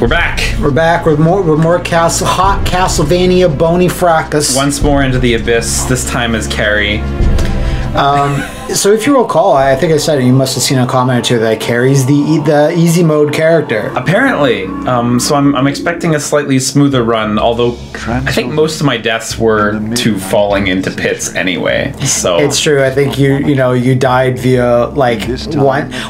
We're back. We're back with more hot Castlevania bony fracas. Once more into the abyss. This time as Carrie. So if you recall, I think I said it, you must have seen a comment or two that Carrie's the easy mode character. Apparently. So I'm expecting a slightly smoother run, although I think most of my deaths were to falling into pits anyway. So it's true. I think you died via like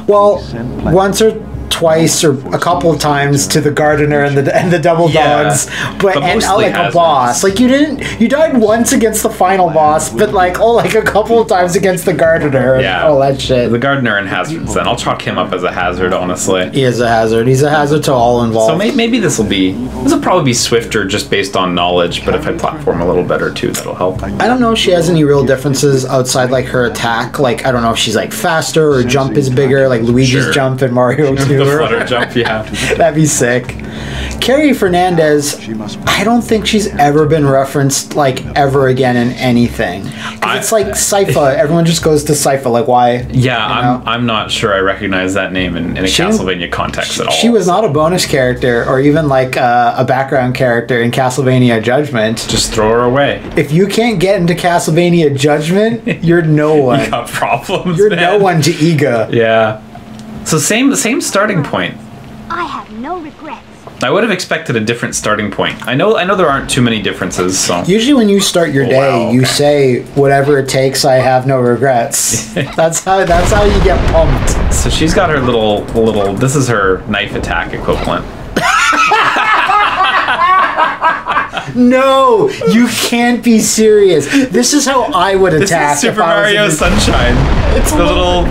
once or twice or a couple of times to the gardener and the double dogs, but and like a boss. Like you died once against the final boss, but like a couple of times against the gardener. And all that shit. The gardener and hazards. Then I'll chalk him up as a hazard. Honestly, he is a hazard. He's a hazard to all involved. So maybe this will probably be swifter just based on knowledge. But if I platform a little better too, that'll help. I don't know if she has any real differences outside like her attack. Like I don't know if she's like faster or jump is bigger, like Luigi's jump in Mario 2. The flutter jump, yeah. That'd be sick. Carrie Fernandez, I don't think she's ever been referenced like ever again in anything. It's like Sypha. Everyone just goes to Sypha. Like why? Yeah, I'm not sure I recognize that name in a Castlevania context at all. She was not a bonus character or even like a background character in Castlevania Judgment. Just throw her away. If you can't get into Castlevania Judgment, you're no one. You got problems, You're man. no one to Iga. Yeah. So same starting point. I have no regrets. I would have expected a different starting point. I know there aren't too many differences. So usually when you start your day, you say whatever it takes. I have no regrets. That's how you get pumped. So she's got her little. This is her knife attack equivalent. No, you can't be serious. This is how I would attack. This is Super Mario Sunshine. It's the little.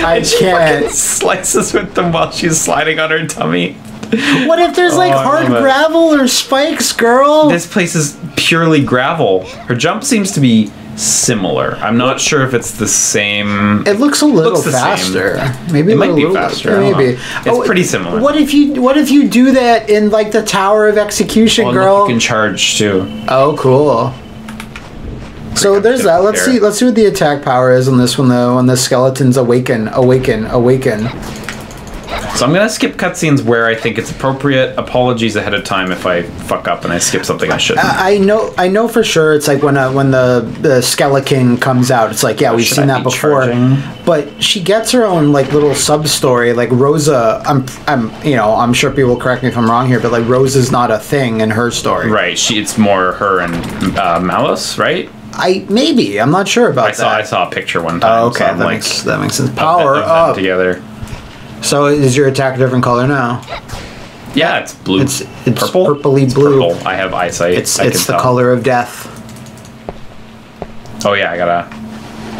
I can't. Slices with them while she's sliding on her tummy. What if there's like hard gravel or spikes, girl? This place is purely gravel. Her jump seems to be similar. I'm not sure if it's the same. It looks a little faster. Maybe it might be faster. Maybe it's pretty similar. What if you do that in like the Tower of Execution, girl? Look, you can charge too. Oh, cool. So there's that. Let's see what the attack power is on this one though. When the skeletons awaken. So I'm gonna skip cutscenes where I think it's appropriate. Apologies ahead of time if I fuck up and I skip something I shouldn't. I know for sure. It's like when the Skeleton comes out. It's like we've seen that before. But she gets her own like little sub story. Like Rosa, I'm sure people will correct me if I'm wrong here, but like Rosa's not a thing in her story. Right. It's more her and Malice, right? I'm not sure about that. I saw a picture one time. Oh, okay, so that makes sense. Power up together. So is your attack a different color now? Yeah, it's blue. It's purple. Purpley blue. Purple. I have eyesight. It's the color of death. Oh yeah, I gotta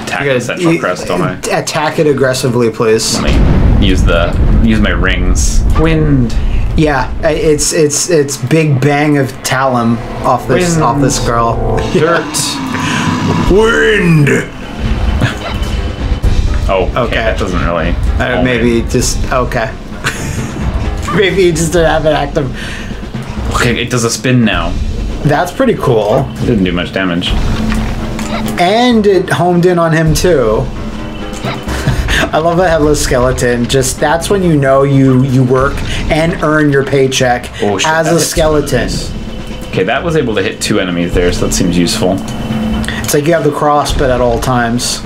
attack the central crest, don't I? Attack it aggressively, please. Let me use my rings. Wind. Yeah, it's big bang of Talum off this girl. Dirt. Wind. Oh, okay. That doesn't really. Maybe just okay. Maybe you just didn't have it active. Okay, it does a spin now. That's pretty cool. It didn't do much damage. And it homed in on him too. I love the headless skeleton. Just that's when you know you work and earn your paycheck as a skeleton. Okay, that was able to hit 2 enemies there, so that seems useful. It's like you have the cross, but at all times.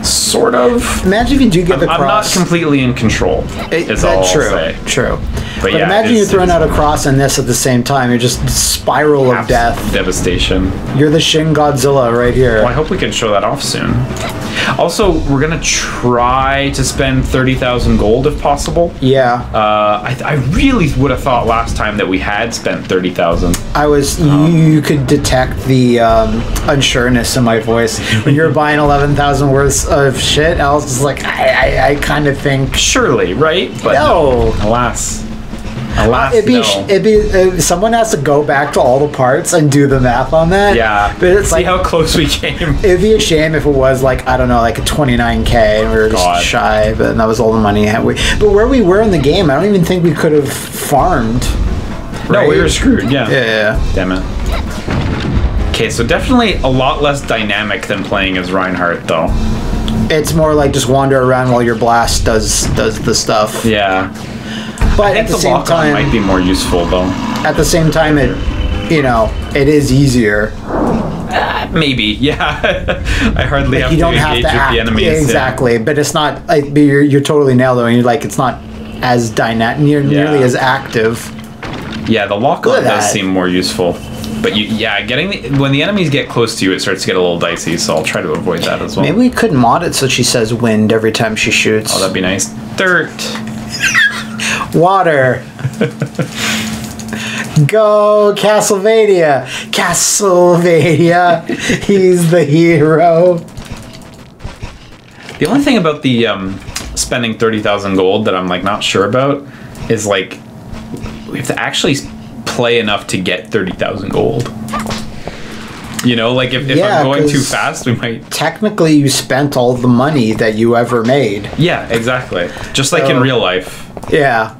Sort of. Imagine if you do get the cross. I'm not completely in control. Is all I'll say. True. But yeah, imagine you're throwing out a cross and this at the same time. You're just spiral of death. Devastation. You're the Shin Godzilla right here. Well, I hope we can show that off soon. Also, we're gonna try to spend 30,000 gold if possible. Yeah. I really would have thought last time that we had spent 30,000. I was. You could detect the unsureness in my voice when you're buying 11,000 worth of shit. I was just like, I kind of think surely, right? But no, alas. It'd be someone has to go back to all the parts and do the math on that. Yeah, but it's see how close we came. It'd be a shame if it was like I don't know, like a 29K and we were just shy, but that was all the money but where we were in the game, I don't even think we could have farmed. Right? No, we were screwed. Yeah. Damn it. Okay, so definitely a lot less dynamic than playing as Reinhardt, though. It's more like just wander around while your blast does the stuff. Yeah. But at the same time, might be more useful though. At the same time, it is easier. Maybe, yeah. I hardly have to engage with the enemies. Yeah, exactly, but it's not. You're totally nailed though, and you're like, it's not as nearly as active. Yeah, the lock-on does seem more useful. But when the enemies get close to you, it starts to get a little dicey. So I'll try to avoid that as well. Maybe we could mod it so she says wind every time she shoots. Oh, that'd be nice. Dirt. Water. Go Castlevania! Castlevania! He's the hero. The only thing about the spending 30,000 gold that I'm like not sure about is like we have to actually play enough to get 30,000 gold. You know, like if I'm going too fast, we might. Technically, you spent all the money that you ever made. Yeah, exactly. Just like in real life. Yeah.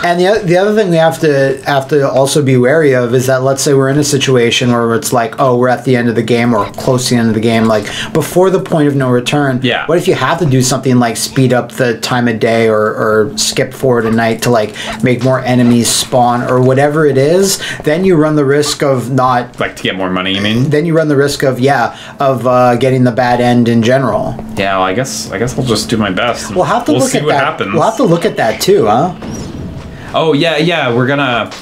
And the other thing we have to also be wary of is that, let's say we're in a situation where it's like, oh, we're at the end of the game or close to the end of the game, like before the point of no return. Yeah. What if you have to do something like speed up the time of day or skip forward a night to like make more enemies spawn or whatever it is? Then you run the risk of not like to get more money. You mean? Then you run the risk of getting the bad end in general. Yeah. Well, I guess I'll just do my best. We'll have to see what happens. We'll have to look at that too, huh? Oh, yeah,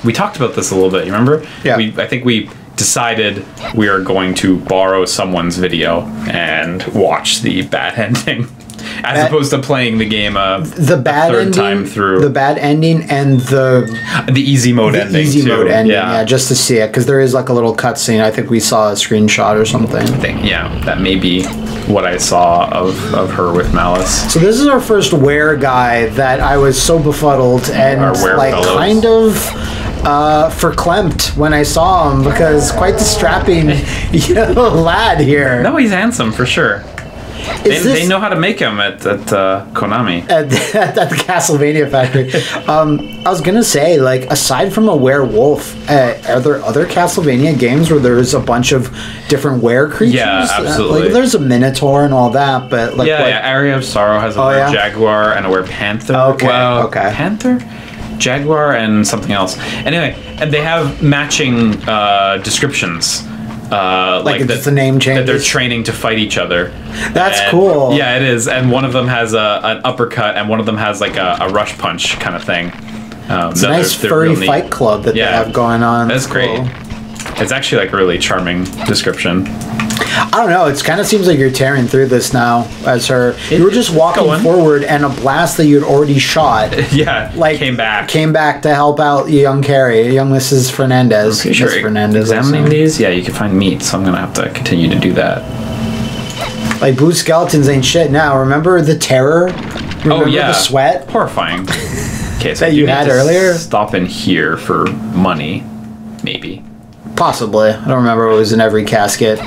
we talked about this a little bit, you remember? Yeah. I think we decided we are going to borrow someone's video and watch the bad ending, as opposed to playing the game a third time through. The bad ending and the easy mode ending, easy mode ending, yeah, just to see it, because there is like a little cutscene. I think we saw a screenshot or something. That may be what I saw of her with Malice. So this is our first were guy that I was so befuddled and like kind of verklempt when I saw him, because quite the strapping lad here. No, he's handsome for sure. They know how to make him at Konami. At the Castlevania factory. I was gonna say, like, aside from a werewolf, are there other Castlevania games where there's a bunch of different were creatures? Yeah, absolutely. Like, there's a Minotaur and all that, but like, Area of Sorrow has a were jaguar and a were panther. Okay. Panther? Jaguar and something else. Anyway, and they have matching descriptions. Like it's the name changes. That they're training to fight each other. That's cool. Yeah, it is. And one of them has an uppercut, and one of them has like a rush punch kind of thing. It's a nice furry fight club that they have going on. That's great. It's actually like a really charming description. I don't know. It kind of seems like you're tearing through this now as her. You were just walking forward, and a blast that you'd already shot. Came back to help out young Carrie, young Mrs. Fernandez. I'm sure examining these, you can find meat, so I'm gonna have to continue to do that. Like blue skeletons ain't shit now. Remember the terror? Remember the sweat? Horrifying. Okay, so that you had earlier. Stop in here for money, maybe. Possibly. I don't remember. It was in every casket.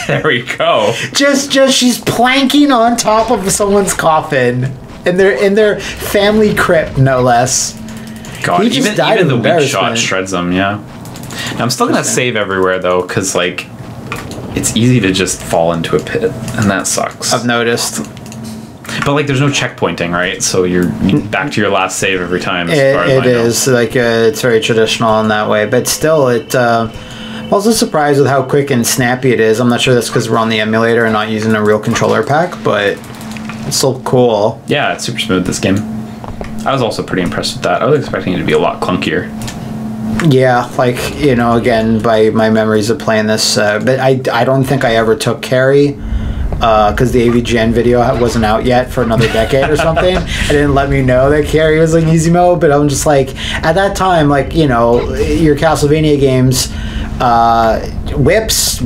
There we go. Just she's planking on top of someone's coffin in their family crypt, no less. God, even the weak shot shreds them. Yeah. Now, I'm still gonna save everywhere though, because like it's easy to just fall into a pit, and that sucks. I've noticed. But like, there's no checkpointing, right? So you're back to your last save every time. It is like it's very traditional in that way, but still, I'm also surprised with how quick and snappy it is. I'm not sure that's because we're on the emulator and not using a real controller pack, but it's still cool. Yeah, it's super smooth, this game. I was also pretty impressed with that. I was expecting it to be a lot clunkier. Yeah, like, again, by my memories of playing this, but I don't think I ever took Carrie, because the AVGN video wasn't out yet for another decade or something. It didn't let me know that Carrie was like easy mode, but I'm just like, at that time, like, your Castlevania games, whips,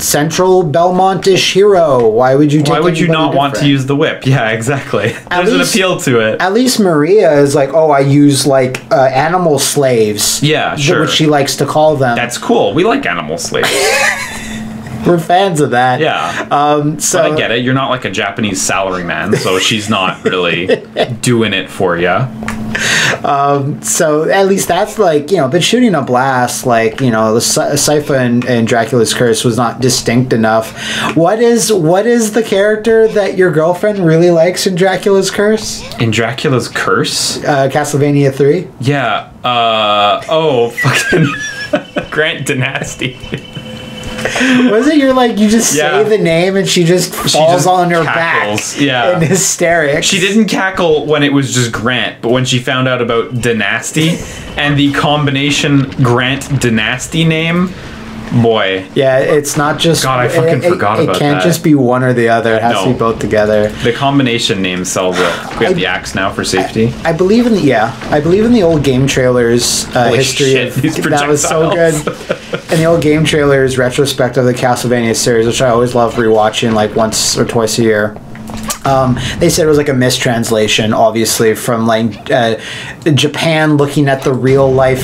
Central Belmont-ish hero. Why would you not want to use the whip? Yeah, exactly. There's an appeal to it. At least Maria is like, I use like animal slaves. Yeah, sure. Which she likes to call them. That's cool. We like animal slaves. We're fans of that. Yeah. So but I get it. You're not like a Japanese salaryman, so she's not really doing it for you. So at least that's like, but shooting a blast, like, the Sypha and Dracula's Curse was not distinct enough. What is the character that your girlfriend really likes in Dracula's Curse? In Dracula's Curse? Castlevania 3? Yeah. Fucking Grant Dynasty. Was it you just say the name and she just falls on her cackles. back in hysterics? She didn't cackle when it was just Grant, but when she found out about Dynasty and the combination Grant Dynasty name, boy. Yeah, it's not just... God, I fucking forgot about that. It can't just be one or the other. It has to be both together. The combination name sells it. We have the axe now for safety. I believe in the old game trailers history. Shit, these that was so good. And the old game trailers retrospect of the Castlevania series, which I always love rewatching like once or twice a year. They said it was like a mistranslation, obviously, from Japan looking at the real life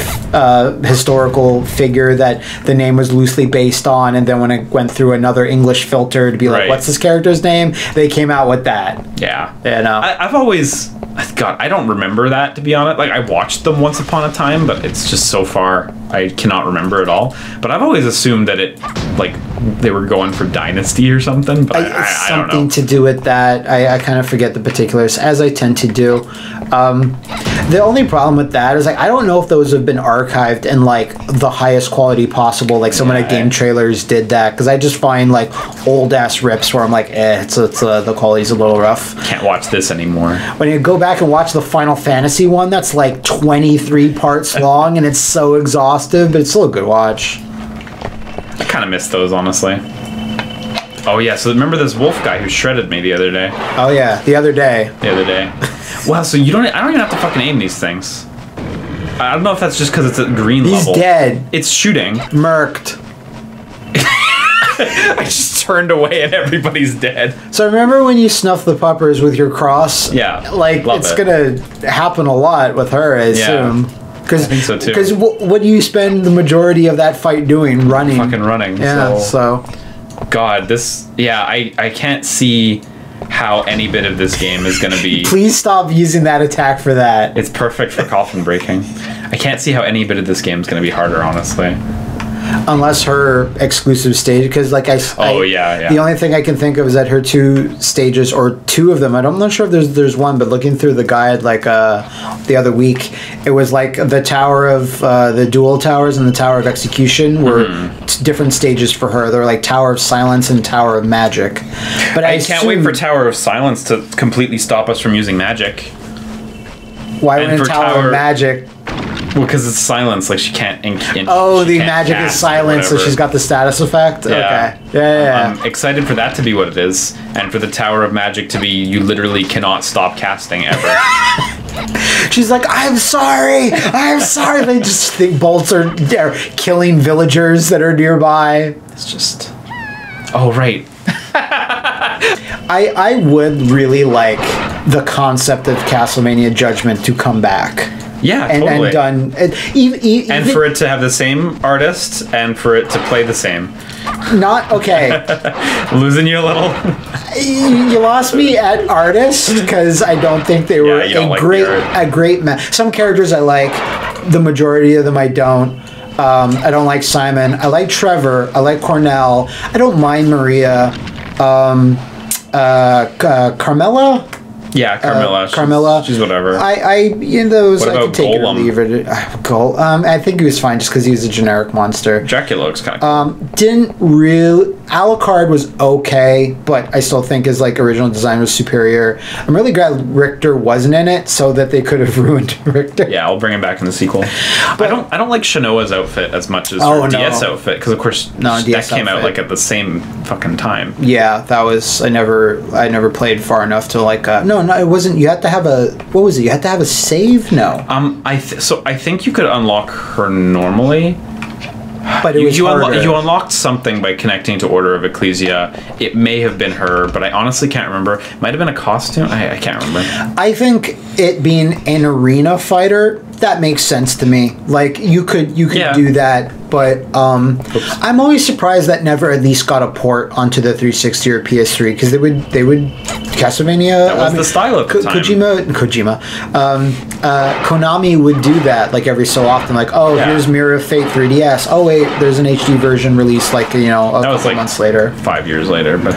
historical figure that the name was loosely based on, and then when it went through another English filter to be like, what's this character's name? They came out with that. Yeah. I've always... God, I don't remember that, to be honest. Like, I watched them once upon a time, but it's just so far I cannot remember it all. But I've always assumed that it, they were going for Dynasty or something, but I don't know. Something to do with that. I kind of forget the particulars, as I tend to do. The only problem with that is, I don't know if those have been archived in, the highest quality possible. Some of the game trailers did that, because I just find, old-ass rips where I'm like, the quality's a little rough. Can't watch this anymore. When you go back and watch the Final Fantasy one, that's 23 parts long, and it's so exhaustive, but it's still a good watch. I kind of miss those, honestly. Oh yeah, so remember this wolf guy who shredded me the other day? Oh yeah, the other day. Wow, so I don't even have to fucking aim these things. I don't know if that's just because it's a green level. He's dead. It's shooting. Murked. I just turned away and everybody's dead. So remember when you snuff the puppers with your cross? Yeah. It's gonna happen a lot with her, I assume. I think so too. Because what do you spend the majority of that fight doing? Running. Fucking running. Yeah, so. God, I can't see how any bit of this game is going to be... Please stop using that attack for that. It's perfect for coffin breaking. I can't see how any bit of this game is going to be harder, honestly. Unless her exclusive stage, because the only thing I can think of is that her 2 stages, or 2 of them, I'm not sure if there's one, but looking through the guide the other week, it was the Tower of the Dual Towers and the Tower of Execution were different stages for her. They're Tower of Silence and Tower of Magic. But I can't wait for Tower of Silence to completely stop us from using magic. Why wouldn't Tower of Magic? Well, because it's silence, she can't... the magic is silence, so she's got the status effect? Yeah. Okay. Yeah. I'm excited for that to be what it is, and for the Tower of Magic to be you literally cannot stop casting ever. She's like, I'm sorry! They just think bolts are killing villagers that are nearby. It's just... Oh, right. I would really like the concept of Castlevania Judgment to come back. Yeah, totally. And done. And for it to have the same artist, and for it to play the same. Not okay. Losing you a little. You lost me at artist because I don't think they were a great match. Some characters I like, the majority of them I don't. I don't like Simon. I like Trevor. I like Cornell. I don't mind Maria. Carmela. Yeah, Carmilla. Carmilla. She's whatever. I could take it or leave it. I think he was fine just because he was a generic monster. Dracula looks kind of cool. Didn't really... Alucard was okay, but I still think his original design was superior. I'm really glad Richter wasn't in it so that they could have ruined Richter. Yeah, I'll bring him back in the sequel. But I don't like Shanoa's outfit as much as her DS outfit, because of course that came out at the same fucking time. Yeah, that was... I never played far enough to No, it wasn't. You had to have a... What was it? You had to have a save? No. I think you could unlock her normally. but it was harder. You unlocked something by connecting to Order of Ecclesia. It may have been her, but I honestly can't remember. It might have been a costume. I can't remember. I think it being an arena fighter, that makes sense to me. Like, you could do that, but I'm always surprised that never at least got a port onto the 360 or PS3, because they would Castlevania. That was the style at the time. Konami would do that like every so often. Like, here's Mirror of Fate 3DS. Oh wait, there's an HD version released like a couple months later. 5 years later, but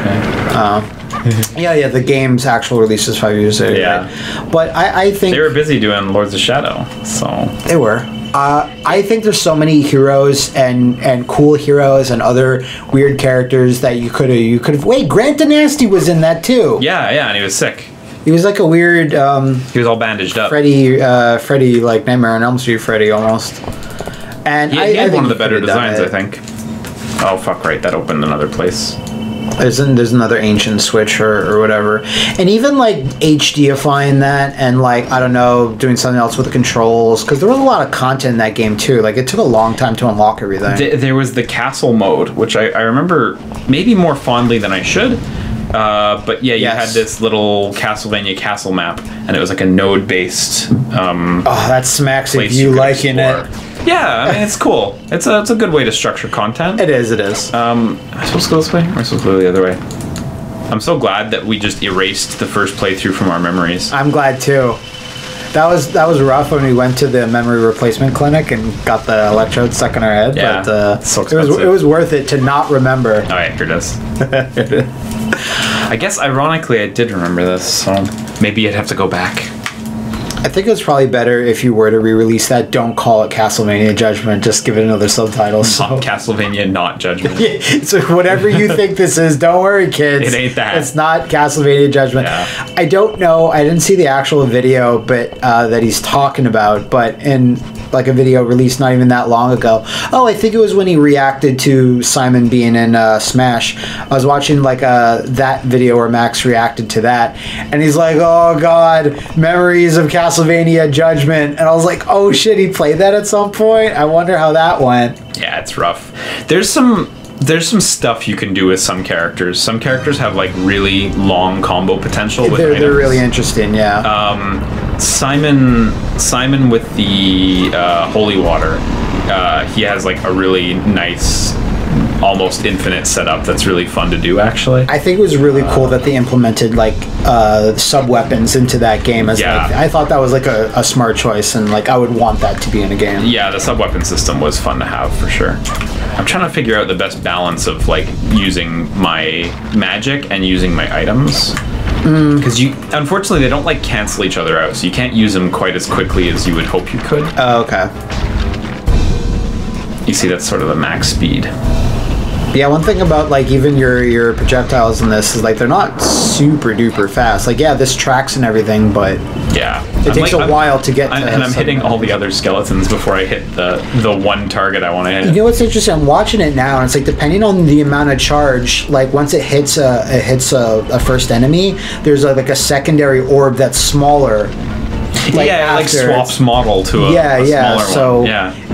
yeah, the game's actual release is 5 years later. Yeah, right? But I think they were busy doing Lords of Shadow, so they were. I think there's so many heroes and cool heroes and other weird characters that you could have. Wait, Grant the Nasty was in that too. Yeah, and he was sick. He was like a weird. He was all bandaged up. Freddy, like Nightmare on Elm Street, Freddy almost. And he had one of the better designs, I think. Oh fuck! Right, that opened another place. There's another ancient switch or whatever, and even like HDifying that and like I don't know, doing something else with the controls, because there was a lot of content in that game too. Like it took a long time to unlock everything. There was the castle mode, which I remember maybe more fondly than I should. But yeah, you had this little Castlevania castle map, and it was like a node-based. That smacks of you liking it. Yeah, I mean it's cool. It's a good way to structure content. It is. Am I supposed to go this way, or am I supposed to go the other way? I'm so glad that we just erased the first playthrough from our memories. I'm glad too. That was rough when we went to the memory replacement clinic and got the electrode stuck in our head. Yeah, but so it was worth it to not remember. Oh yeah, here it is. I guess ironically I did remember this, so maybe I'd have to go back. I think it's probably better if you were to re-release that. Don't call it Castlevania Judgment. Just give it another subtitle. Not Castlevania, not Judgment. So whatever you think this is, don't worry, kids. It ain't that. It's not Castlevania Judgment. Yeah. I don't know. I didn't see the actual video, but that he's talking about. But in like a video released not even that long ago. Oh, I think it was when he reacted to Simon being in Smash. I was watching like that video where Max reacted to that, and he's like, "Oh God, memories of Castlevania Judgment," and I was like, "Oh shit, he played that at some point. I wonder how that went." Yeah, it's rough. There's some stuff you can do with some characters. Some characters have like really long combo potential with items. They're really interesting, yeah. Simon with the holy water, he has like a really nice, almost infinite setup that's really fun to do, actually. I think it was really cool that they implemented like sub weapons into that game. Like, I thought that was like a smart choice, and like I would want that to be in a game. Yeah, the sub weapon system was fun to have for sure. I'm trying to figure out the best balance of like using my magic and using my items. Because unfortunately they don't like cancel each other out, so you can't use them quite as quickly as you would hope you could. Oh, okay. You see, that's sort of the max speed. Yeah, one thing about like even your projectiles in this is like they're not super duper fast. Like yeah, this tracks and everything, but yeah, it takes a while to get to. And I'm hitting all the other skeletons before I hit the one target I want to hit. You know what's interesting? I'm watching it now, and it's like depending on the amount of charge, like once it hits a first enemy, there's like a secondary orb that's smaller. Like yeah, like swaps model to a smaller one. So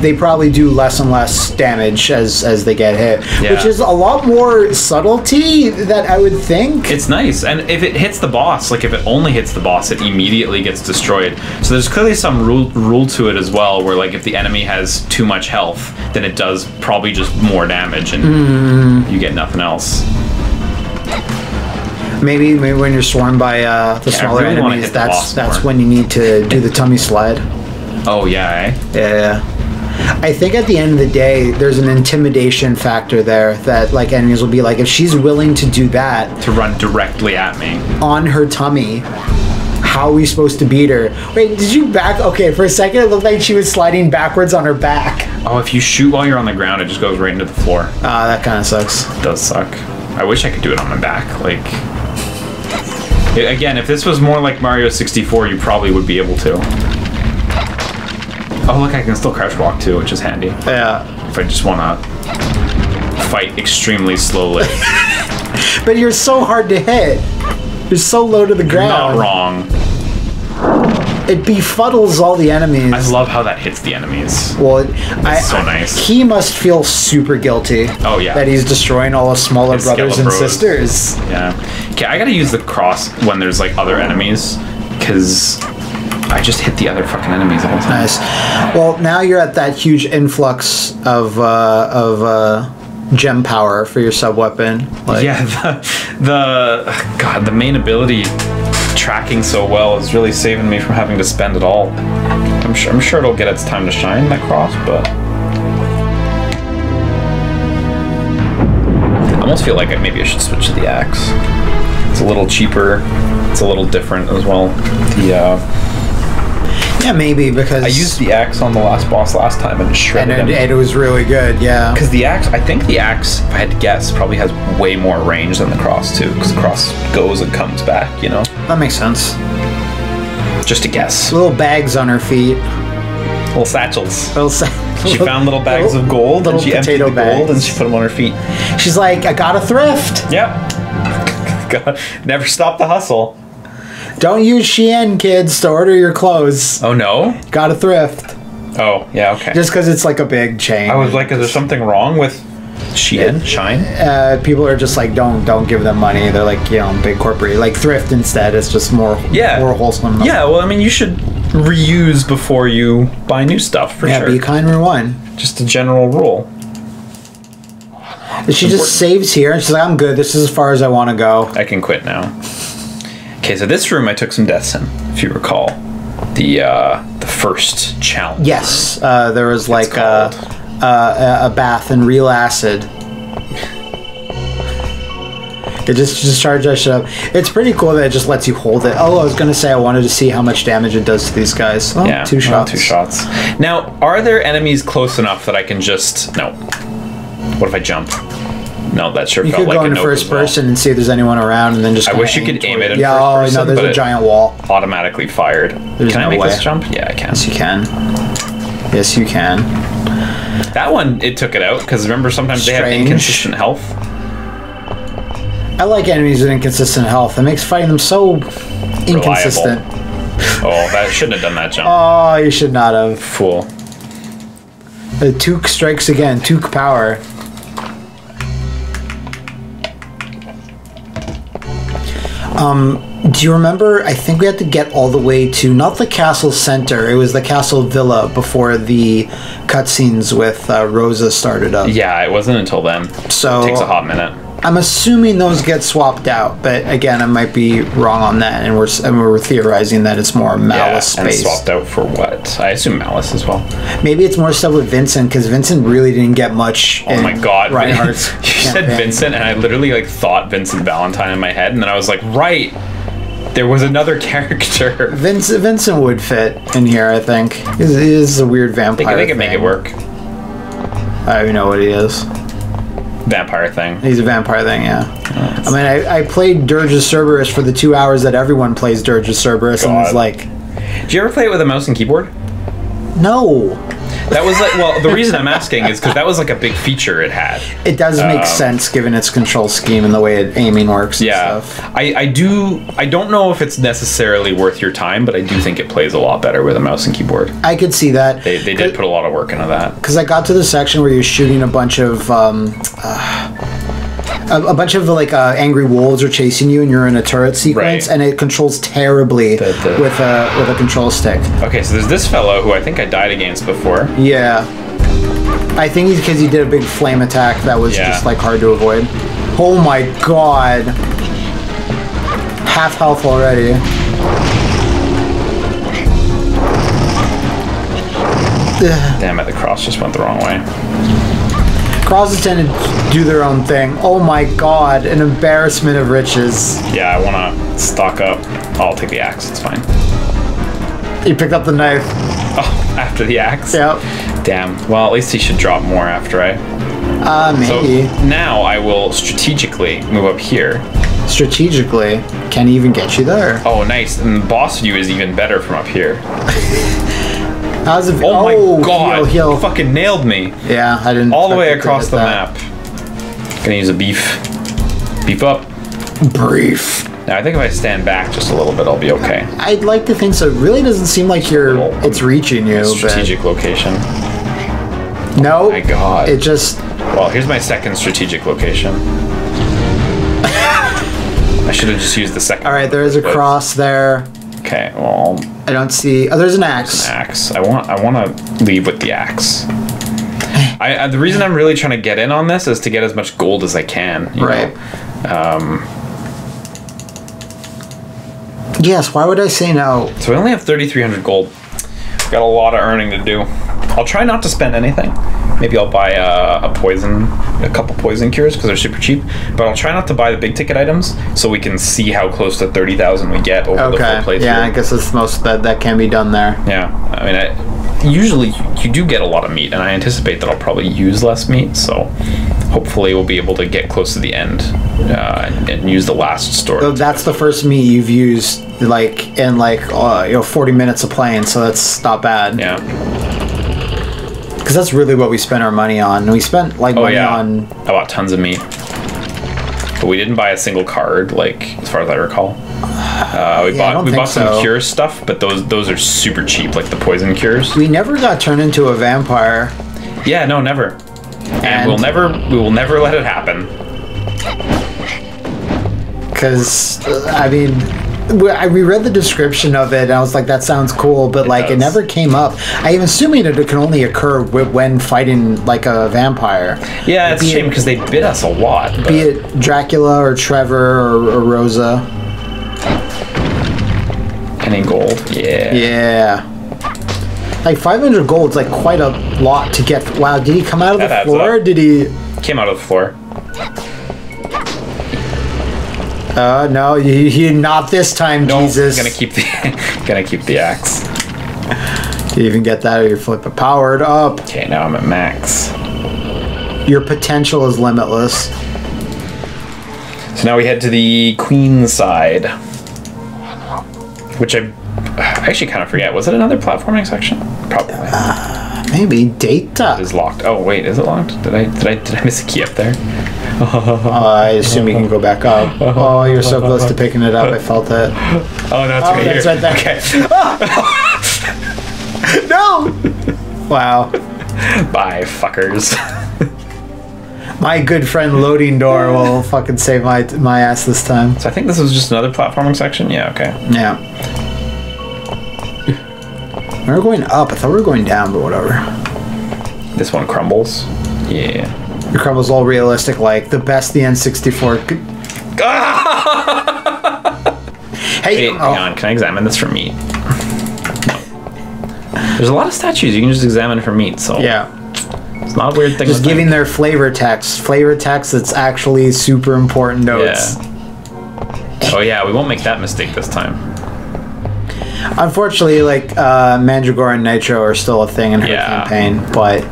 they probably do less and less damage as they get hit, which is a lot more subtlety that I would think. It's nice, and if it hits the boss, like if it only hits the boss, it immediately gets destroyed. So there's clearly some rule to it as well, where like if the enemy has too much health, then it does probably just more damage, and you get nothing else. Maybe when you're swarmed by the smaller enemies, that's when you need to do the tummy slide. Oh yeah, eh? Yeah. I think at the end of the day, there's an intimidation factor there that like enemies will be like, if she's willing to do that, to run directly at me on her tummy, how are we supposed to beat her? Wait, did you back? Okay, for a second it looked like she was sliding backwards on her back. Oh, if you shoot while you're on the ground, it just goes right into the floor. That kind of sucks. It does suck. I wish I could do it on my back. Like, again, if this was more like Mario 64, you probably would be able to. Oh, look, I can still crouch walk too, which is handy. Yeah. If I just want to fight extremely slowly. But you're so hard to hit. You're so low to the ground. You're not wrong. It befuddles all the enemies. I love how that hits the enemies. Well, so nice. He must feel super guilty. Oh, yeah. That he's destroying all his smaller brothers and sisters. Yeah. Okay, I gotta use the cross when there's like other enemies, because I just hit the other fucking enemies the whole time. Nice. Well, now you're at that huge influx of gem power for your sub weapon. Like, yeah, the main ability tracking so well is really saving me from having to spend it all. I'm sure it'll get its time to shine, that cross, but I almost feel like maybe I should switch to the axe. It's a little cheaper. It's a little different as well. Yeah, maybe, because I used the axe on the last boss last time and it shredded him. And it was really good, yeah. Because I think the axe, if I had to guess, probably has way more range than the cross too. Because the cross goes and comes back, you know. That makes sense. Just a guess. Little bags on her feet. Little satchels. She found little bags of gold, and she emptied the gold, and she put them on her feet. She's like, I gotta thrift. Yep. Never stop the hustle. Don't use Shein, kids, to order your clothes. Oh, no? Gotta thrift. Oh, yeah, okay. Just because it's like a big chain. I was like, is there something wrong with Shein? Shine? People are just like, don't give them money. They're like, you know, big corporate. Like, thrift instead. It's just more wholesome. Yeah, well, I mean, you should reuse before you buy new stuff, for sure. Yeah, be kind, rewind. Just a general rule. She just saves here, and she's like, I'm good. This is as far as I want to go. I can quit now. Okay, so this room I took some deaths in, if you recall. The first challenge. Yes, there was like a bath in real acid. It just charged that shit up. It's pretty cool that it just lets you hold it. Oh, I was gonna say I wanted to see how much damage it does to these guys. Oh, yeah, 2 shots. 2 shots. Now, are there enemies close enough that I can just... No. What if I jump? No, that sure felt like a no. You could go into first person and see if there's anyone around, and then just. I wish you could aim it in first person. Yeah, no, there's a giant wall. Automatically fired. Can I make this jump? Yeah, I can. Yes, you can. Yes, you can. That one, it took it out, because remember sometimes they have inconsistent health. I like enemies with inconsistent health. It makes fighting them so inconsistent. Oh, that shouldn't have done that jump. Oh, you should not have. Fool. The Took strikes again. Took power. Do you remember? I think we had to get all the way to not the castle center. It was the castle villa before the cutscenes with Rosa started up. Yeah, it wasn't until then. So it takes a hot minute. I'm assuming those get swapped out, but again, I might be wrong on that, and we're theorizing that it's more Malice and based. Swapped out for what? I assume Malice as well. Maybe it's more stuff with Vincent, because Vincent really didn't get much. Oh my god, Reinhardt's you said Vincent, and I literally like thought Vincent Valentine in my head, and then I was like, right, there was another character. Vincent would fit in here, I think. He is a weird vampire. They can make it work. I don't even know what he is. Vampire thing. He's a vampire thing, yeah. I mean, I played Dirge's Cerberus for the 2 hours that everyone plays Dirge's Cerberus, and it's like... Did you ever play it with a mouse and keyboard? No. That was like, well, the reason I'm asking is because that was like a big feature it had. It does make sense given its control scheme and the way aiming works and stuff. I don't know if it's necessarily worth your time, but I do think it plays a lot better with a mouse and keyboard. I could see that. They did put a lot of work into that. Because I got to the section where you're shooting a bunch of like angry wolves are chasing you, and you're in a turret sequence, and it controls terribly with a control stick. Okay, so there's this fellow who I think I died against before. Yeah, I think he's because he did a big flame attack that was just like hard to avoid. Oh my god, half health already. Damn it, the cross just went the wrong way. Crosses tend to do their own thing. Oh my god, an embarrassment of riches. Yeah, I want to stock up. I'll take the axe, it's fine. You picked up the knife. Oh, after the axe? Yep. Damn. Well, at least he should drop more after I... maybe. So now I will strategically move up here. Strategically? Can he even get you there? Oh, nice. And the boss view is even better from up here. How's it? Oh my god! He fucking nailed me. Yeah, I didn't. All the way across the map. Gonna use a beef. Beef up. Brief. Now, I think if I stand back just a little bit, I'll be okay. I'd like to think so. It really doesn't seem like it's reaching you. Strategic location. No. Oh my god. It just... Well, here's my second strategic location. I should have just used the second. Alright, there is a cross there. Okay, well... I don't see... Oh, there's an axe. There's an axe. I want to leave with the axe. The reason I'm really trying to get in on this is to get as much gold as I can. Right. Know? Yes, why would I say no? So we only have 3,300 gold. Got a lot of earning to do. I'll try not to spend anything. Maybe I'll buy a couple poison cures because they're super cheap. But I'll try not to buy the big ticket items so we can see how close to 30,000 we get over the full playthrough. Yeah, I guess that's most that can be done there. Yeah, I mean, usually you do get a lot of meat, and I anticipate that I'll probably use less meat. So hopefully we'll be able to get close to the end and use the last store. So that's the first meat you've used in 40 minutes of playing, so that's not bad. Yeah. Because that's really what we spent our money on. We spent money on... I bought tons of meat. But we didn't buy a single card, as far as I recall. We bought some cure stuff, but those are super cheap, like the poison cures. We never got turned into a vampire. Yeah, no, never. And we will never let it happen. Because, I mean, we read the description of it, and I was like, that sounds cool, but it never came up. I'm assuming that it can only occur when fighting a vampire. Yeah, it's a shame because they bit us a lot. But... Be it Dracula or Trevor or Rosa. Any gold? Yeah. Yeah. 500 gold's quite a lot to get. Wow, did he come out of the floor? Or did he... Came out of the floor. No, he not this time, no, Jesus. Gonna keep the axe. You even get that, or you flip it powered up. Okay, now I'm at max. Your potential is limitless. So now we head to the queen side, which I actually kind of forget. Was it another platforming section? Probably. Maybe data. It is locked. Oh wait, is it locked? Did I miss a key up there? I assume you can go back up. Oh, you're so close to picking it up. I felt it. Oh no, it's right here. It's right there. Okay. No. Wow. Bye, fuckers. My good friend Loading Door will fucking save my ass this time. So I think this was just another platforming section. Yeah. Okay. Yeah. We were going up. I thought we were going down, but whatever. This one crumbles. Yeah. It crumbles all realistic, like the best the N64 could. Hey, hang on. Can I examine this for meat? There's a lot of statues you can just examine for meat, so yeah. It's not a weird thing. Just giving their flavor text. Flavor text that's actually super important notes. Yeah. Oh yeah, we won't make that mistake this time. Unfortunately, Mandragora and Nitro are still a thing in her campaign, but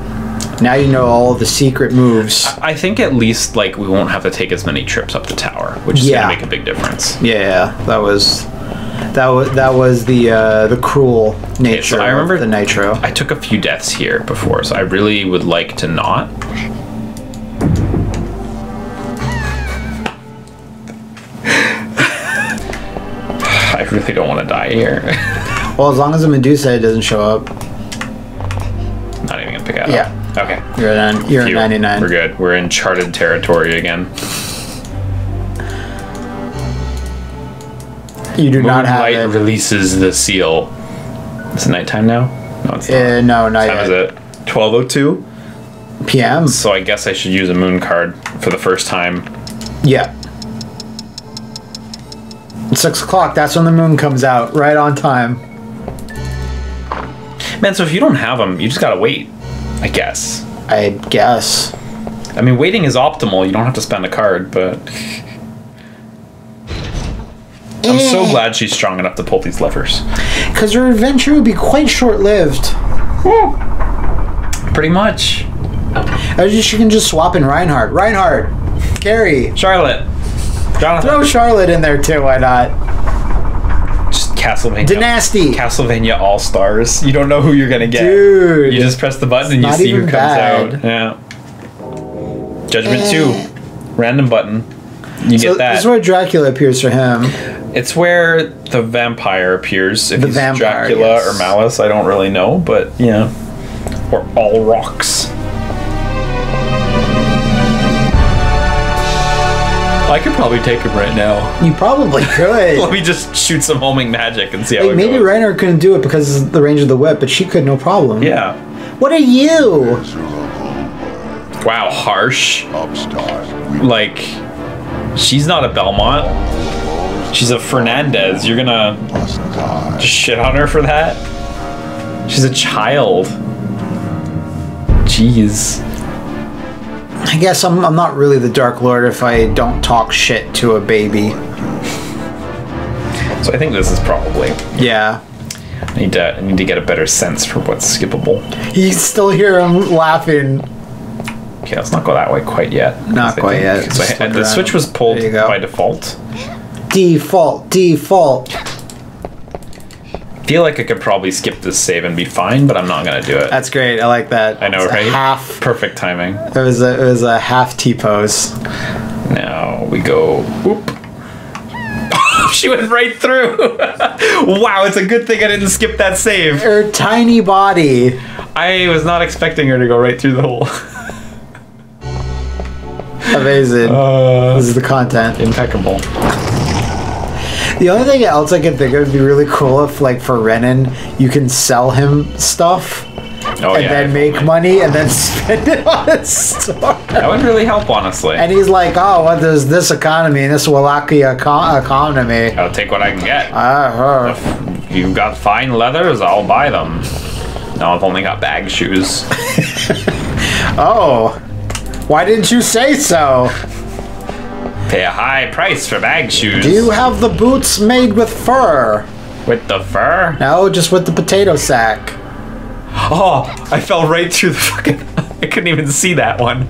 now you know all the secret moves. I think at least we won't have to take as many trips up the tower, which is gonna make a big difference. Yeah, that was the cruel nature I remember of the Nitro. I took a few deaths here before, so I really would like to not. I really don't want to die here. Well, as long as the Medusa doesn't show up. Not even gonna pick it up. Yeah. Okay. You're at 99. We're good. We're in charted territory again. You do not have Moonlight releases the seal. Is it nighttime now? No, it's not. No, not yet. What time is it? 12:02 p.m. So I guess I should use a moon card for the first time. Yeah. It's 6 o'clock. That's when the moon comes out. Right on time. Man, so if you don't have them, you just gotta wait. I guess. I mean, waiting is optimal. You don't have to spend a card, but... I'm so glad she's strong enough to pull these levers. Because her adventure would be quite short-lived. Pretty much. She can just swap in Reinhardt. Reinhardt! Carrie! Charlotte! Jonathan. Throw Charlotte in there too, why not? Just Castlevania. Dynasty! Castlevania All-Stars. You don't know who you're gonna get. Dude! You just press the button and you see who comes out. Yeah. Judgment 2. Random button. You get that. This is where Dracula appears for him. It's where the vampire appears. If The he's vampire, Dracula yes. or Malice, I don't really know, but yeah. Or all rocks. I could probably take him right now. You probably could. Let me just shoot some homing magic and see how Like, it maybe goes. Reiner couldn't do it because of the range of the whip, but she could, no problem. Yeah. What are you? Wow, harsh. Like, she's not a Belmont. She's a Fernandez. You're gonna just shit on her for that? She's a child. Jeez. I guess I'm not really the Dark Lord if I don't talk shit to a baby. So I think this is probably. Yeah. I need to get a better sense for what's skippable. You still hear him laughing. Okay, let's not go that way quite yet. Not quite yet. Because Just look the around. switch was pulled There you go. by default. Default. I feel like I could probably skip this save and be fine, but I'm not gonna do it. That's great. I like that. I know, It's a right? Half. Perfect timing. It was a half T-pose. Now we go. Whoop. She went right through. Wow, it's a good thing I didn't skip that save. Her tiny body. I was not expecting her to go right through the hole. Amazing. This is the content. Impeccable. The only thing else I can think of would be really cool if, like, for Renan, you can sell him stuff Oh, and yeah, then make money and then spend it on a store. That would really help, honestly. And he's like, oh, what is this economy, this Wallachia economy? I'll take what I can get. Uh-huh. If you've got fine leathers, I'll buy them. No, I've only got bag shoes. Oh, why didn't you say so? Pay a high price for bag shoes. Do you have the boots made with fur? With the fur? No, just with the potato sack. Oh, I fell right through the fucking... I couldn't even see that one.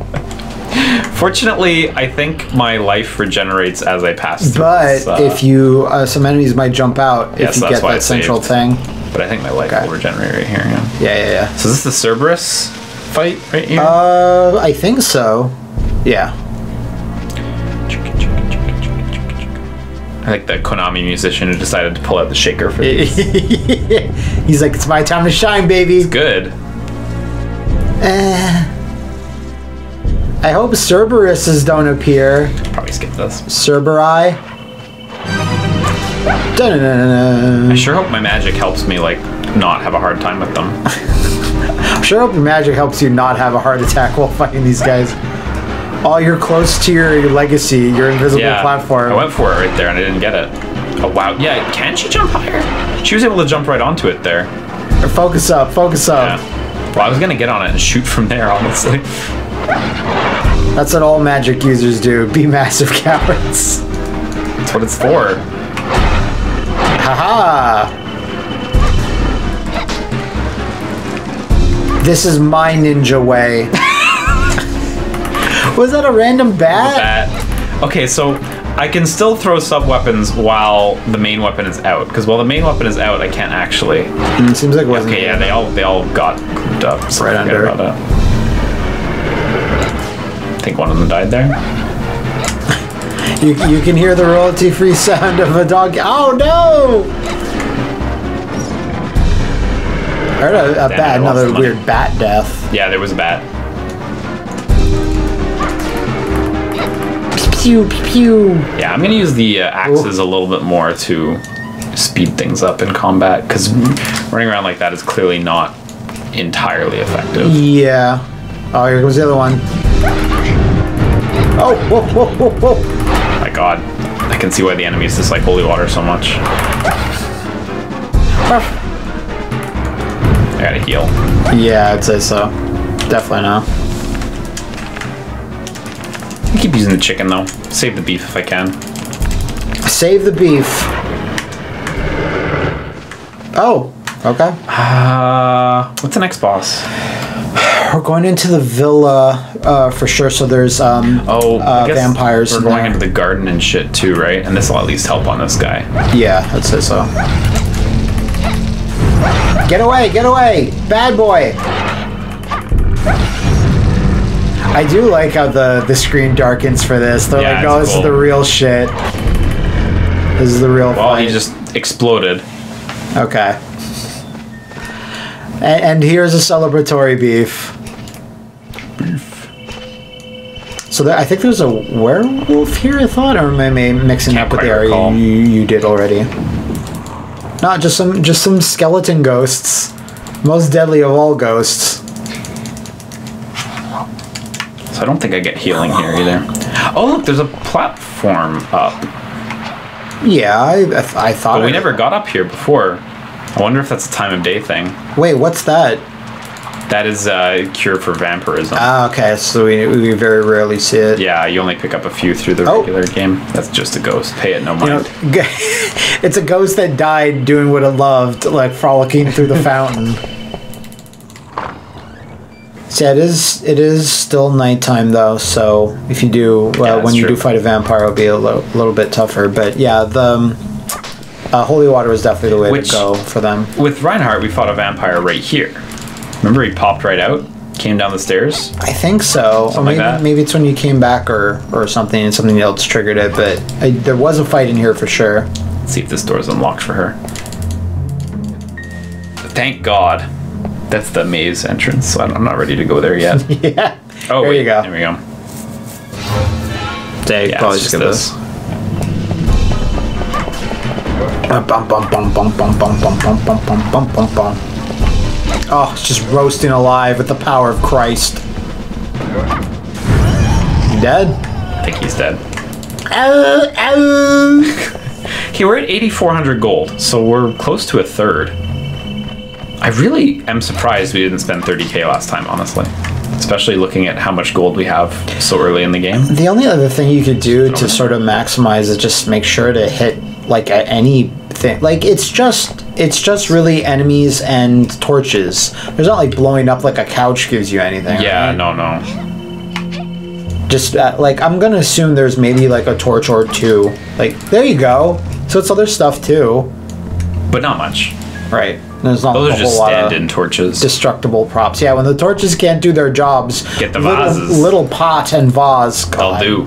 Fortunately, I think my life regenerates as I pass through But this, if you, some enemies might jump out Yes, if you that's get why I that central saved. thing. But I think my life will regenerate right here, yeah. Yeah. So is this the Cerberus fight right here? I think so. Yeah. I like the Konami musician who decided to pull out the shaker for these. He's like, it's my time to shine, baby. Good. I hope Cerberuses don't appear. Probably skip this. Cerberi. I sure hope my magic helps me, like, not have a hard time with them. I sure hope your magic helps you not have a heart attack while fighting these guys. Oh, you're close to your legacy, your invisible platform. I went for it right there and I didn't get it. Oh, wow. Yeah, can she jump higher? She was able to jump right onto it there. Focus up, focus up. Yeah. Well, I was going to get on it and shoot from there, honestly. That's what all magic users do. Be massive cowards. That's what it's for. Haha! This is my ninja way. Was that a random bat? That. Okay, so I can still throw sub-weapons while the main weapon is out. Because while the main weapon is out, I can't actually... Seems like it wasn't. Okay, yeah, they all got grouped up. So Right under. about it. I think one of them died there. You can hear the royalty-free sound of a dog. Oh no! I heard a Damn, bat, I lost another money. weird bat death. Yeah, there was a bat. Pew pew pew. Yeah, I'm gonna use the axes a little bit more to speed things up in combat, because running around like that is clearly not entirely effective. Yeah. Oh, here comes the other one. Oh, whoa, whoa, whoa, whoa. My god, I can see why the enemies dislike holy water so much. I gotta heal. Yeah, I'd say so. Definitely no. I keep using the chicken though. Save the beef if I can. Save the beef. Oh, okay. What's the next boss? We're going into the villa for sure. So there's I guess vampires. We're in going there. into the garden and shit too, right? And this will at least help on this guy. Yeah, I'd say so. Get away! Get away! Bad boy! I do like how the screen darkens for this. They're like, oh, this is the real shit. This is the real fight. Well, he just exploded. Okay. And here's a celebratory beef. So I think there's a werewolf here, I thought, or am I mixing up with the area you did already? Not just some skeleton ghosts. Most deadly of all ghosts. So I don't think I get healing here either. Oh, look, there's a platform up. Yeah, I thought. But we never got up here before. I wonder if that's a time of day thing. Wait, what's that? That is a cure for vampirism. Ah, okay. So we very rarely see it. Yeah, you only pick up a few through the regular game. That's just a ghost. Pay it no mind. It's a ghost that died doing what it loved, like frolicking through the fountain. So yeah, it is still nighttime though. So if you do when you do fight a vampire, it'll be a little bit tougher. But yeah, the holy water is definitely the way to go for them. With Reinhardt, we fought a vampire right here. Remember, he popped right out, came down the stairs. I think so. Or maybe it's when you came back or something, and something else triggered it. But there was a fight in here for sure. Let's see if this door's unlocked for her. Thank God. That's the maze entrance, so I'm not ready to go there yet. Yeah. Oh, there wait, you go. There we go. Dave, yeah, probably just get this. Oh, it's just roasting alive with the power of Christ. You dead? I think he's dead. Ow, ow. Okay, we're at 8,400 gold, so we're close to a third. I really am surprised we didn't spend 30k last time, honestly. Especially looking at how much gold we have so early in the game. The only other thing you could do to sort of maximize is just make sure to hit like at anything. Like it's just really enemies and torches. There's not like blowing up like a couch gives you anything. Yeah, right? no. Just like I'm gonna assume there's maybe like a torch or two. Like there you go. So it's other stuff too. But not much. Right. There's not Those a are just whole lot stand-in torches. Destructible props. Yeah, when the torches can't do their jobs, get the vases. Little pot and vase. They'll do.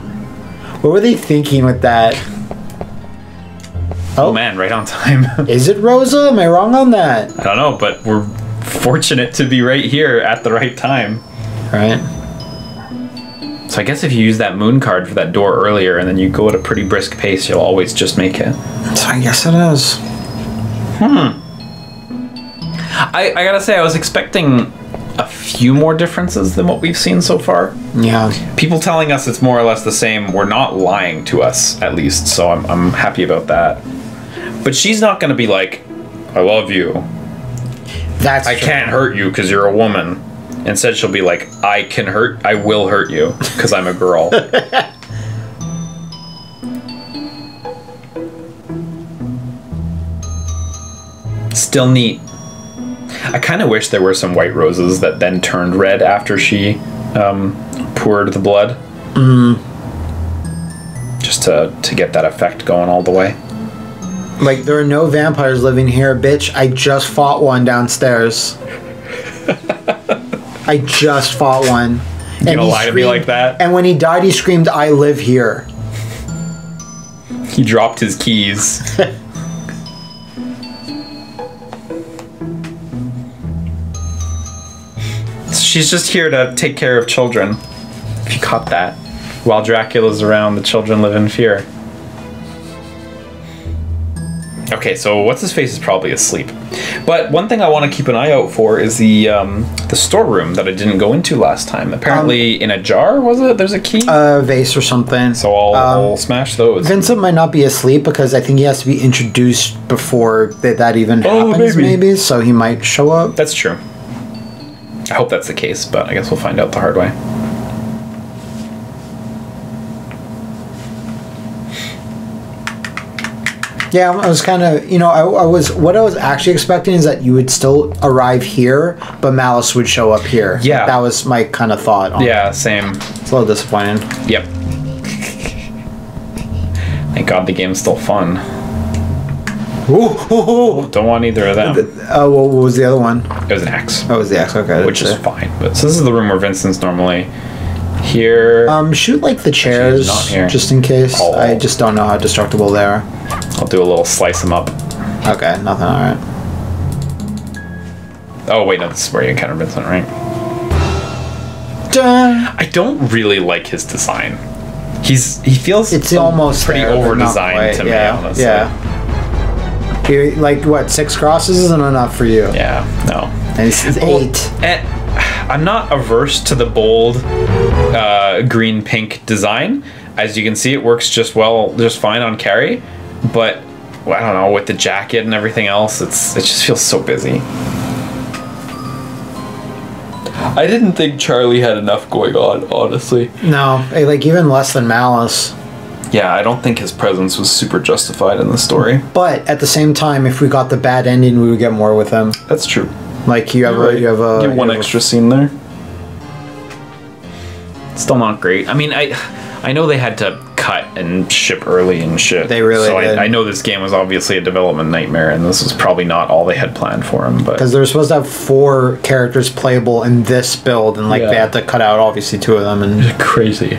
What were they thinking with that? Oh man, right on time. Is it Rosa? Am I wrong on that? I don't know, but we're fortunate to be right here at the right time. Right. So I guess if you use that moon card for that door earlier and then you go at a pretty brisk pace, you'll always just make it. So I guess it is. I gotta say, I was expecting a few more differences than what we've seen so far. Yeah. People telling us it's more or less the same were not lying to us, at least, so I'm happy about that. But she's not gonna be like, I love you. I can't hurt you because you're a woman. Instead, she'll be like, I will hurt you because I'm a girl. Still neat. I kind of wish there were some white roses that then turned red after she poured the blood. Just to get that effect going all the way. Like, there are no vampires living here, bitch. I just fought one downstairs. I just fought one. You gonna lie to me like that? And when he died, he screamed, I live here. He dropped his keys. She's just here to take care of children. If you caught that. While Dracula's around, the children live in fear. Okay, so what's-his-face is probably asleep. But one thing I want to keep an eye out for is the storeroom that I didn't go into last time. Apparently in a jar, was it? There's a key? A vase or something. So I'll smash those. Vincent might not be asleep because I think he has to be introduced before that even happens, maybe. So he might show up. That's true. I hope that's the case, but I guess we'll find out the hard way. Yeah, I was kind of, what I was actually expecting is that you would still arrive here, but Malice would show up here. Yeah. That was my kind of thought. Yeah, same. It's a little disappointing. Yep. Thank God the game's still fun. Ooh. Don't want either of them. What was the other one? It was an axe. Oh, it was the axe, okay. Which is fine. But so this is the room where Vincent's normally Here. Shoot like the chairs, not here. just in case. Oh. I just don't know how destructible they are. I'll do a little slice them up. Okay, nothing. All right. Oh wait, no, this is where you encounter Vincent, right? Dun. I don't really like his design. He feels It's almost pretty there, but over not designed to quite. Yeah, me, honestly. Yeah. Like what? 6 crosses isn't enough for you. Yeah. No. And it's 8. And I'm not averse to the bold green-pink design. As you can see, it works just fine on carry. But well, I don't know, with the jacket and everything else, it just feels so busy. I didn't think Charlie had enough going on, honestly. No, like even less than Malice. Yeah, I don't think his presence was super justified in the story. But at the same time, if we got the bad ending, we would get more with him. That's true. Like you have one extra scene there. Still not great. I mean, I know they had to cut and ship early and shit. They really did. I know this game was obviously a development nightmare, and this was probably not all they had planned for him. But because they were supposed to have 4 characters playable in this build, and like they had to cut out obviously 2 of them, and crazy.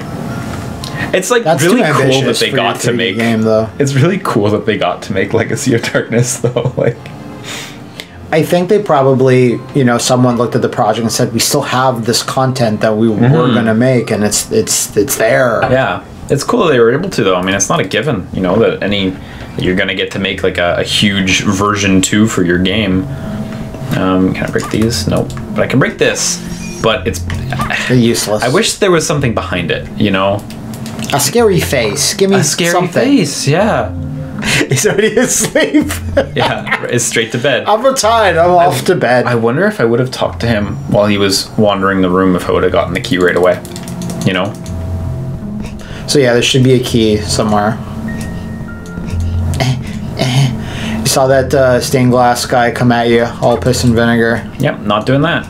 It's like that's really cool that they got to make game though. It's really cool that they got to make Legacy of Darkness though. Like, I think they probably, someone looked at the project and said, we still have this content that we were gonna make, and it's there. Yeah, it's cool that they were able to though. I mean, it's not a given, that you're gonna get to make like a huge version 2 for your game. Can I break these? Nope. But I can break this. But it's useless. I wish there was something behind it. A scary face. Give me a scary something. face. Yeah. He's already asleep. Yeah, it's straight to bed. I'm retired. I'm off to bed. I wonder if I would have talked to him while he was wandering the room if I would have gotten the key right away. So yeah, there should be a key somewhere. You saw that stained glass guy come at you, all piss and vinegar. Yep, not doing that.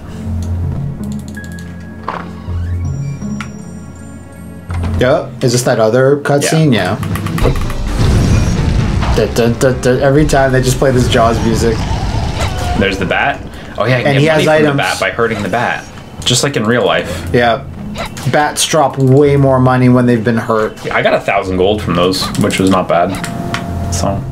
Yep. Is this that other cutscene? Yeah. Every time they just play this Jaws music. There's the bat. Oh yeah, and he has money from items. the bat by hurting the bat, just like in real life. Yeah. Bats drop way more money when they've been hurt. Yeah, I got 1,000 gold from those, which was not bad. So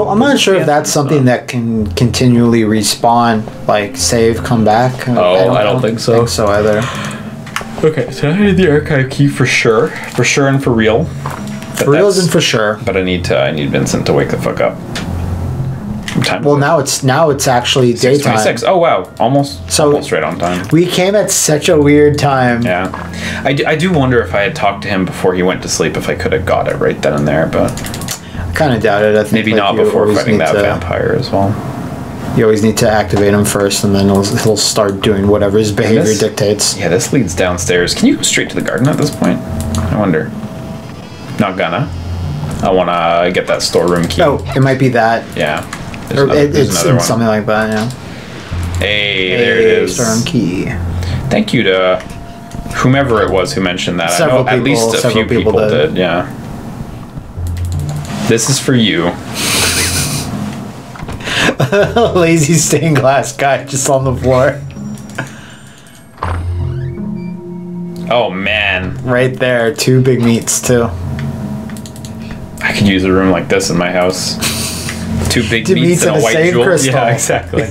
I'm not sure if that's something that can continually respawn, like save, come back. Oh, I don't think so. Think so either. Okay, so I need the archive key for sure and for real. For real isn't for sure. But I need Vincent to wake the fuck up. Well, now it's actually daytime. 6:26. Oh wow, almost right on time. We came at such a weird time. Yeah, I do wonder if I had talked to him before he went to sleep, if I could have got it right then and there, but I kind of doubt it. I think maybe not before fighting that vampire as well. You always need to activate him first, and then he'll start doing whatever his behavior dictates. Yeah, this leads downstairs. Can you go straight to the garden at this point? I wonder. Not gonna. I want to get that storeroom key. Oh, it might be that. Yeah. It's something like that, yeah. Hey, there it is. Storeroom key. Thank you to whomever it was who mentioned that. I know at least a few people did. Yeah. This is for you. Lazy stained glass guy just on the floor. Oh man. Right there, 2 big meats too. I could use a room like this in my house. 2 big meats and a white jewel. crystal. Yeah, exactly.